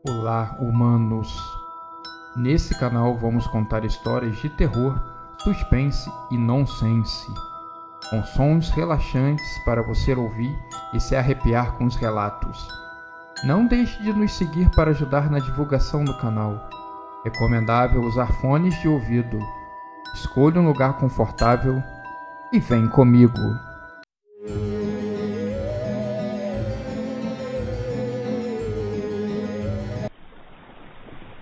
Olá, humanos! Nesse canal vamos contar histórias de terror, suspense e nonsense, com sons relaxantes para você ouvir e se arrepiar com os relatos. Não deixe de nos seguir para ajudar na divulgação do canal. Recomendável usar fones de ouvido. Escolha um lugar confortável e vem comigo.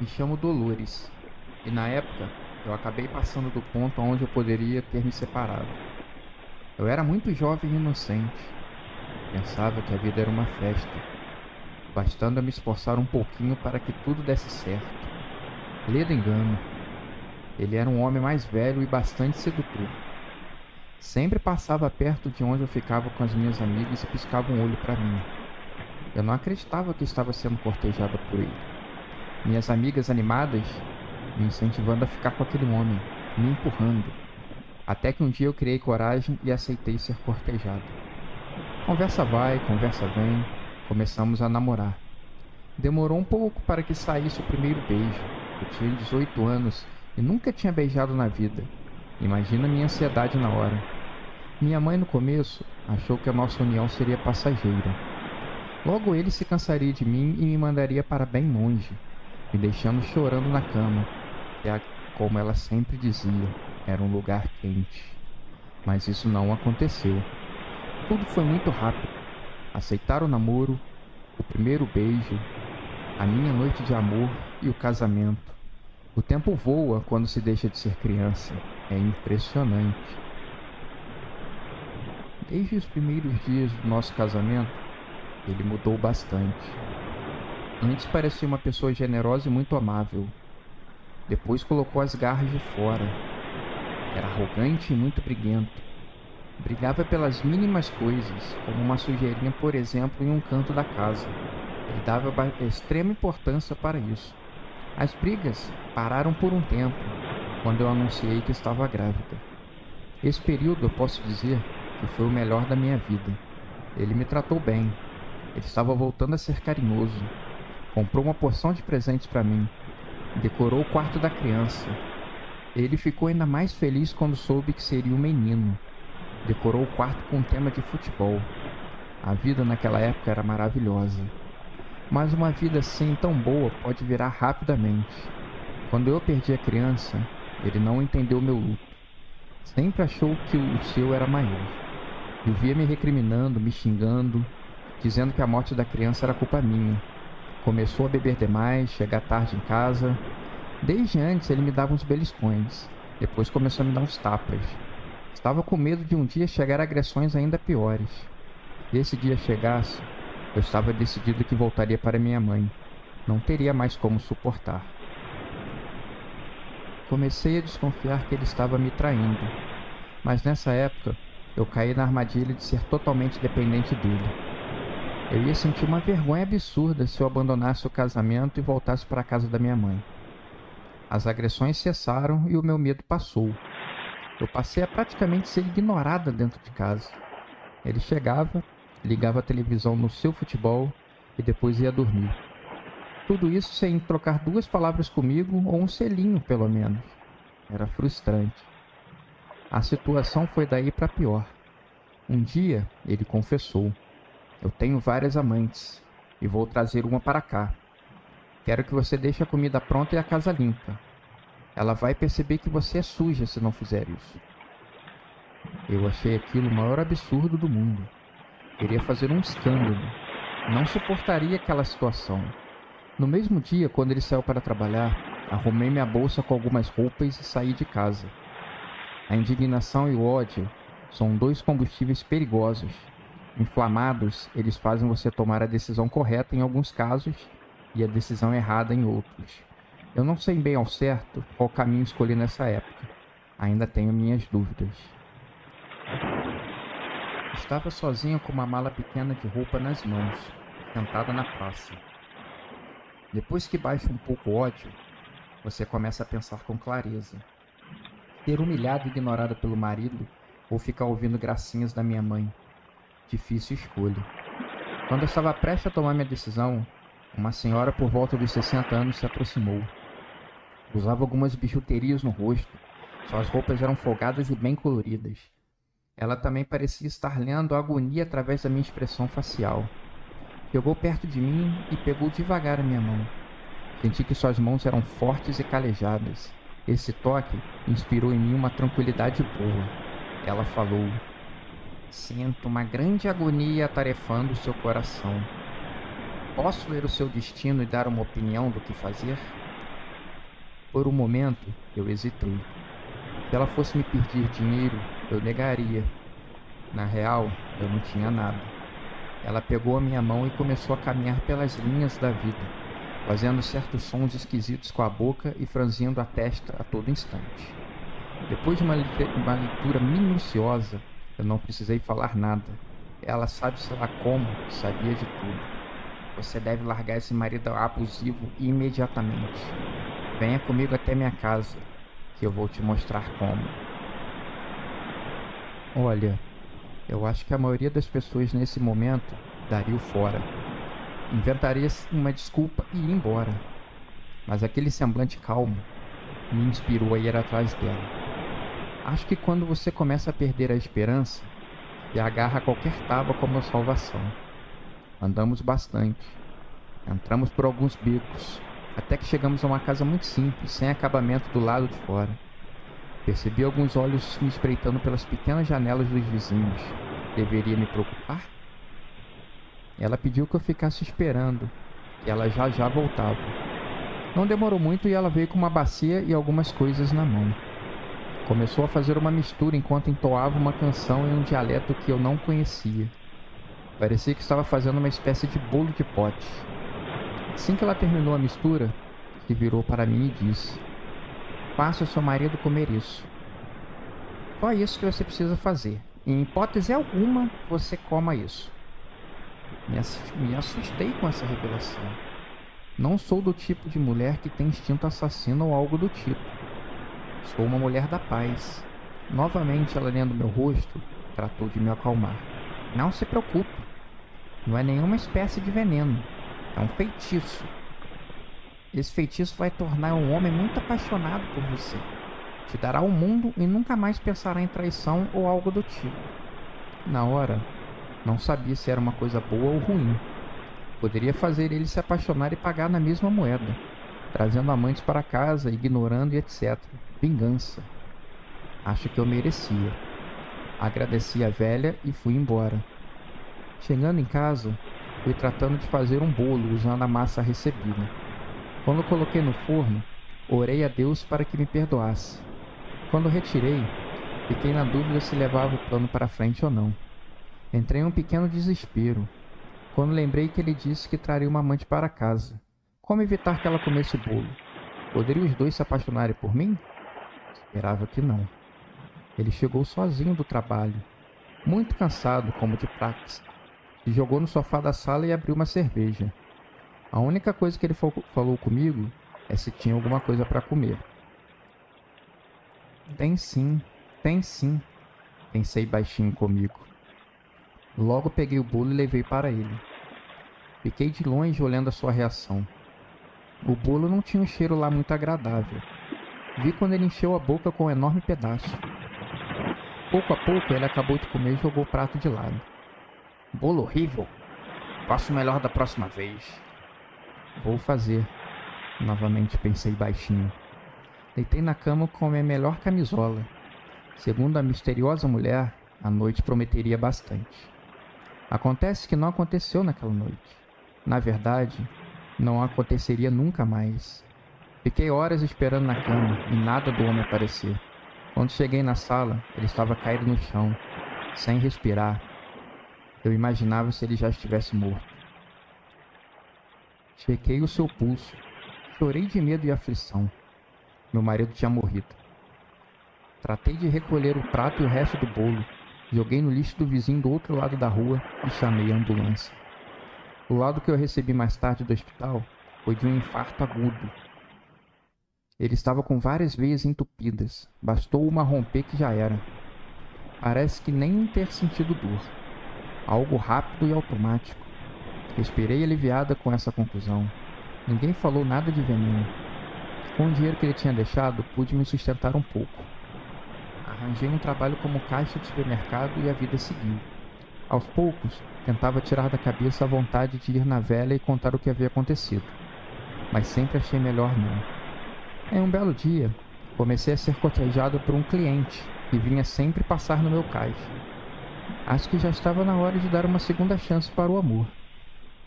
Me chamo Dolores, e na época eu acabei passando do ponto onde eu poderia ter me separado. Eu era muito jovem e inocente. Pensava que a vida era uma festa, bastando eu me esforçar um pouquinho para que tudo desse certo. Ledo engano. Ele era um homem mais velho e bastante sedutor. Sempre passava perto de onde eu ficava com as minhas amigas e piscava um olho para mim. Eu não acreditava que estava sendo cortejada por ele. Minhas amigas animadas me incentivando a ficar com aquele homem, me empurrando. Até que um dia eu criei coragem e aceitei ser cortejado. Conversa vai, conversa vem, começamos a namorar. Demorou um pouco para que saísse o primeiro beijo. Eu tinha 18 anos e nunca tinha beijado na vida. Imagina minha ansiedade na hora. Minha mãe no começo achou que a nossa união seria passageira. Logo ele se cansaria de mim e me mandaria para bem longe, me deixando chorando na cama, que, como ela sempre dizia, era um lugar quente. Mas isso não aconteceu. Tudo foi muito rápido. Aceitar o namoro, o primeiro beijo, a minha noite de amor e o casamento. O tempo voa quando se deixa de ser criança. É impressionante. Desde os primeiros dias do nosso casamento, ele mudou bastante. Antes parecia uma pessoa generosa e muito amável. Depois colocou as garras de fora. Era arrogante e muito briguento. Brigava pelas mínimas coisas, como uma sujeirinha, por exemplo, em um canto da casa. Ele dava extrema importância para isso. As brigas pararam por um tempo, quando eu anunciei que estava grávida. Esse período eu posso dizer que foi o melhor da minha vida. Ele me tratou bem. Ele estava voltando a ser carinhoso. Comprou uma porção de presentes para mim. Decorou o quarto da criança. Ele ficou ainda mais feliz quando soube que seria um menino. Decorou o quarto com um tema de futebol. A vida naquela época era maravilhosa. Mas uma vida assim tão boa pode virar rapidamente. Quando eu perdi a criança, ele não entendeu meu luto. Sempre achou que o seu era maior. Vivia me recriminando, me xingando, dizendo que a morte da criança era culpa minha. Começou a beber demais, chegar tarde em casa. Desde antes ele me dava uns beliscões. Depois começou a me dar uns tapas. Estava com medo de um dia chegar a agressões ainda piores. Se esse dia chegasse, eu estava decidido que voltaria para minha mãe. Não teria mais como suportar. Comecei a desconfiar que ele estava me traindo. Mas nessa época, eu caí na armadilha de ser totalmente dependente dele. Eu ia sentir uma vergonha absurda se eu abandonasse o casamento e voltasse para a casa da minha mãe. As agressões cessaram e o meu medo passou. Eu passei a praticamente ser ignorada dentro de casa. Ele chegava, ligava a televisão no seu futebol e depois ia dormir. Tudo isso sem trocar duas palavras comigo ou um selinho, pelo menos. Era frustrante. A situação foi daí para pior. Um dia, ele confessou: "Eu tenho várias amantes e vou trazer uma para cá. Quero que você deixe a comida pronta e a casa limpa. Ela vai perceber que você é suja se não fizer isso." Eu achei aquilo o maior absurdo do mundo. Queria fazer um escândalo. Não suportaria aquela situação. No mesmo dia, quando ele saiu para trabalhar, arrumei minha bolsa com algumas roupas e saí de casa. A indignação e o ódio são dois combustíveis perigosos. Inflamados, eles fazem você tomar a decisão correta em alguns casos e a decisão errada em outros. Eu não sei bem ao certo qual caminho escolhi nessa época. Ainda tenho minhas dúvidas. Estava sozinho com uma mala pequena de roupa nas mãos, sentada na praça. Depois que baixa um pouco o ódio, você começa a pensar com clareza. Ser humilhada e ignorada pelo marido ou ficar ouvindo gracinhas da minha mãe. Difícil escolha. Quando eu estava prestes a tomar minha decisão, Uma senhora por volta dos 60 anos se aproximou. Usava algumas bijuterias no rosto. Suas roupas eram folgadas e bem coloridas. Ela também parecia estar lendo a agonia através da minha expressão facial. Chegou perto de mim e pegou devagar a minha mão. Senti que suas mãos eram fortes e calejadas. Esse toque inspirou em mim uma tranquilidade boa. Ela falou: "Sinto uma grande agonia atarefando seu coração. Posso ler o seu destino e dar uma opinião do que fazer?" Por um momento, eu hesitei. Se ela fosse me pedir dinheiro, eu negaria. Na real, eu não tinha nada. Ela pegou a minha mão e começou a caminhar pelas linhas da vida, fazendo certos sons esquisitos com a boca e franzindo a testa a todo instante. Depois de uma leitura minuciosa, eu não precisei falar nada. Ela sabe-se lá como, sabia de tudo. "Você deve largar esse marido abusivo imediatamente. Venha comigo até minha casa, que eu vou te mostrar como." Olha, eu acho que a maioria das pessoas nesse momento daria o fora. Inventaria uma desculpa e ir embora. Mas aquele semblante calmo me inspirou a ir atrás dela. Acho que quando você começa a perder a esperança, se agarra a qualquer tábua como a salvação. Andamos bastante. Entramos por alguns becos, até que chegamos a uma casa muito simples, sem acabamento do lado de fora. Percebi alguns olhos me espreitando pelas pequenas janelas dos vizinhos. Deveria me preocupar? Ela pediu que eu ficasse esperando, que ela já voltava. Não demorou muito e ela veio com uma bacia e algumas coisas na mão. Começou a fazer uma mistura enquanto entoava uma canção em um dialeto que eu não conhecia. Parecia que estava fazendo uma espécie de bolo de pote. Assim que ela terminou a mistura, se virou para mim e disse: "Faça seu marido comer isso. Só isso que você precisa fazer. Em hipótese alguma, você coma isso." Me assustei com essa revelação. Não sou do tipo de mulher que tem instinto assassino ou algo do tipo. Sou uma mulher da paz. Novamente, ela lendo meu rosto, tratou de me acalmar. "Não se preocupe. Não é nenhuma espécie de veneno. É um feitiço. Esse feitiço vai tornar um homem muito apaixonado por você. Te dará o mundo e nunca mais pensará em traição ou algo do tipo." Na hora, não sabia se era uma coisa boa ou ruim. Poderia fazer ele se apaixonar e pagar na mesma moeda, trazendo amantes para casa, ignorando e etc. Vingança. Acho que eu merecia. Agradeci a velha e fui embora. Chegando em casa, fui tratando de fazer um bolo usando a massa recebida. Quando coloquei no forno, orei a Deus para que me perdoasse. Quando retirei, fiquei na dúvida se levava o plano para frente ou não. Entrei em um pequeno desespero, quando lembrei que ele disse que traria uma amante para casa. Como evitar que ela comesse o bolo? Poderiam os dois se apaixonarem por mim? Esperava que não. Ele chegou sozinho do trabalho, muito cansado, como de praxe. Se jogou no sofá da sala e abriu uma cerveja. A única coisa que ele falou comigo é se tinha alguma coisa para comer. Tem sim, pensei baixinho comigo. Logo peguei o bolo e levei para ele. Fiquei de longe olhando a sua reação. O bolo não tinha um cheiro lá muito agradável. Vi quando ele encheu a boca com um enorme pedaço. Pouco a pouco ele acabou de comer e jogou o prato de lado. "Bolo horrível. Faço melhor da próxima vez." "Vou fazer." Novamente pensei baixinho. Deitei na cama com a minha melhor camisola. Segundo a misteriosa mulher, a noite prometeria bastante. Acontece que não aconteceu naquela noite. Na verdade, não aconteceria nunca mais. Fiquei horas esperando na cama e nada do homem aparecer. Quando cheguei na sala, ele estava caído no chão, sem respirar. Eu imaginava se ele já estivesse morto. Chequei o seu pulso. Chorei de medo e aflição. Meu marido tinha morrido. Tratei de recolher o prato e o resto do bolo. Joguei no lixo do vizinho do outro lado da rua e chamei a ambulância. O laudo que eu recebi mais tarde do hospital foi de um infarto agudo. Ele estava com várias veias entupidas. Bastou uma romper que já era. Parece que nem ter sentido dor. Algo rápido e automático. Respirei aliviada com essa conclusão. Ninguém falou nada de veneno. Com o dinheiro que ele tinha deixado, pude me sustentar um pouco. Arranjei um trabalho como caixa de supermercado e a vida seguiu. Aos poucos, tentava tirar da cabeça a vontade de ir na velha e contar o que havia acontecido. Mas sempre achei melhor não. Em um belo dia, comecei a ser cortejado por um cliente que vinha sempre passar no meu caixa. Acho que já estava na hora de dar uma segunda chance para o amor.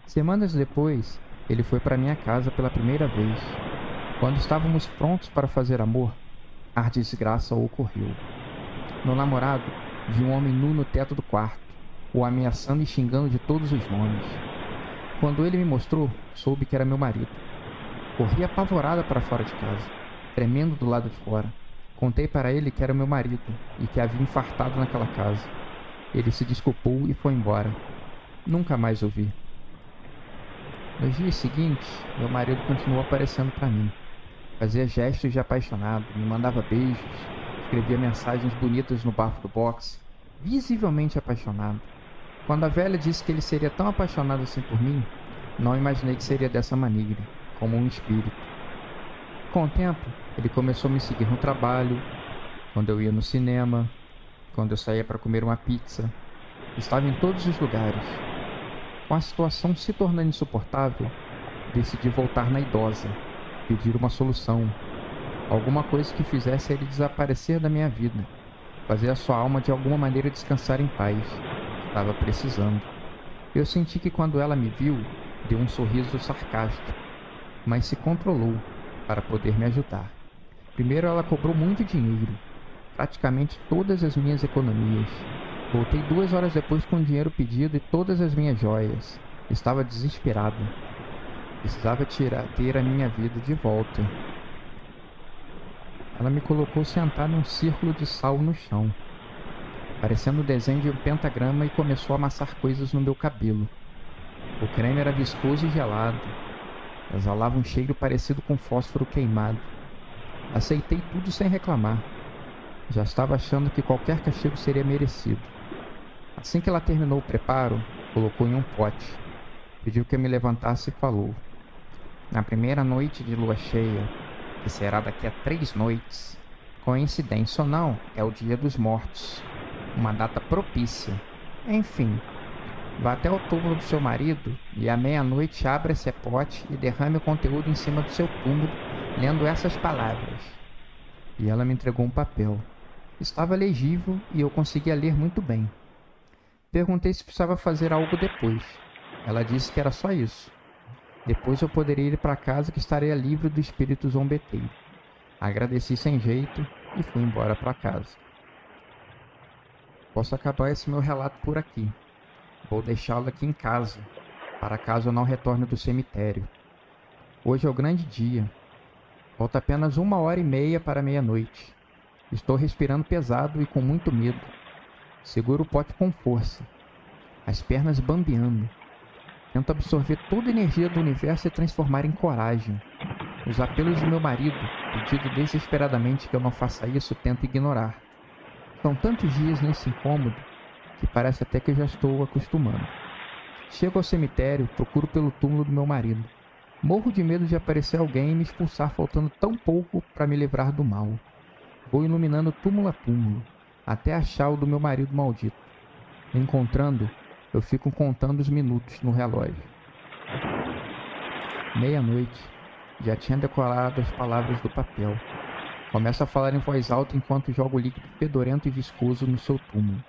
Semanas depois, ele foi para minha casa pela primeira vez. Quando estávamos prontos para fazer amor, a desgraça ocorreu. Meu namorado viu um homem nu no teto do quarto, o ameaçando e xingando de todos os nomes. Quando ele me mostrou, soube que era meu marido. Corri apavorada para fora de casa, tremendo do lado de fora. Contei para ele que era meu marido e que havia infartado naquela casa. Ele se desculpou e foi embora. Nunca mais o vi. Nos dias seguintes, meu marido continuou aparecendo para mim. Fazia gestos de apaixonado, me mandava beijos, escrevia mensagens bonitas no bafo do boxe, visivelmente apaixonado. Quando a velha disse que ele seria tão apaixonado assim por mim, não imaginei que seria dessa maneira, como um espírito. Com o tempo, ele começou a me seguir no trabalho, quando eu ia no cinema, quando eu saía para comer uma pizza. Estava em todos os lugares. Com a situação se tornando insuportável, decidi voltar na idosa, pedir uma solução, alguma coisa que fizesse ele desaparecer da minha vida, fazer a sua alma de alguma maneira descansar em paz. Estava precisando. Eu senti que quando ela me viu, deu um sorriso sarcástico, mas se controlou para poder me ajudar. Primeiro ela cobrou muito dinheiro, praticamente todas as minhas economias. Voltei 2 horas depois com o dinheiro pedido e todas as minhas joias. Estava desesperada. Precisava ter a minha vida de volta. Ela me colocou sentada em um círculo de sal no chão, parecendo o desenho de um pentagrama, e começou a amassar coisas no meu cabelo. O creme era viscoso e gelado. Exalava um cheiro parecido com fósforo queimado. Aceitei tudo sem reclamar. Já estava achando que qualquer castigo seria merecido. Assim que ela terminou o preparo, colocou em um pote. Pediu que eu me levantasse e falou: na primeira noite de lua cheia, que será daqui a 3 noites, coincidência ou não, é o dia dos mortos. Uma data propícia. Enfim, vá até o túmulo do seu marido e à meia-noite abra esse pote e derrame o conteúdo em cima do seu túmulo, lendo essas palavras. E ela me entregou um papel. Estava legível e eu conseguia ler muito bem. Perguntei se precisava fazer algo depois. Ela disse que era só isso. Depois eu poderia ir para casa, que estaria livre do espírito zombeteiro. Agradeci sem jeito e fui embora para casa. Posso acabar esse meu relato por aqui. Vou deixá-lo aqui em casa, para caso eu não retorne do cemitério. Hoje é o grande dia. Falta apenas 1h30 para meia-noite. Estou respirando pesado e com muito medo. Seguro o pote com força, as pernas bambeando. Tento absorver toda a energia do universo e transformar em coragem. Os apelos de meu marido, pedindo desesperadamente que eu não faça isso, tento ignorar. São tantos dias nesse incômodo que parece até que eu já estou acostumando. Chego ao cemitério, procuro pelo túmulo do meu marido. Morro de medo de aparecer alguém e me expulsar, faltando tão pouco para me livrar do mal. Vou iluminando túmulo a túmulo, até achar o do meu marido maldito. Encontrando, eu fico contando os minutos no relógio. Meia-noite. Já tinha decorado as palavras do papel. Começo a falar em voz alta enquanto jogo o líquido fedorento e viscoso no seu túmulo.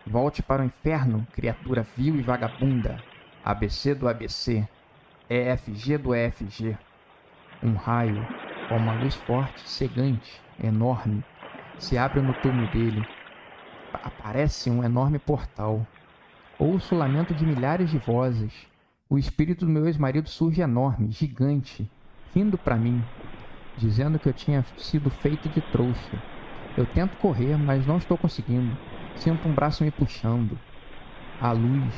Volte para o inferno, criatura vil e vagabunda. ABC do ABC. EFG do EFG. Um raio, com uma luz forte, cegante, enorme, se abre no túmulo dele. Aparece um enorme portal. Ouço o lamento de milhares de vozes. O espírito do meu ex-marido surge enorme, gigante, rindo para mim, dizendo que eu tinha sido feito de trouxa. Eu tento correr, mas não estou conseguindo. Sinto um braço me puxando. A luz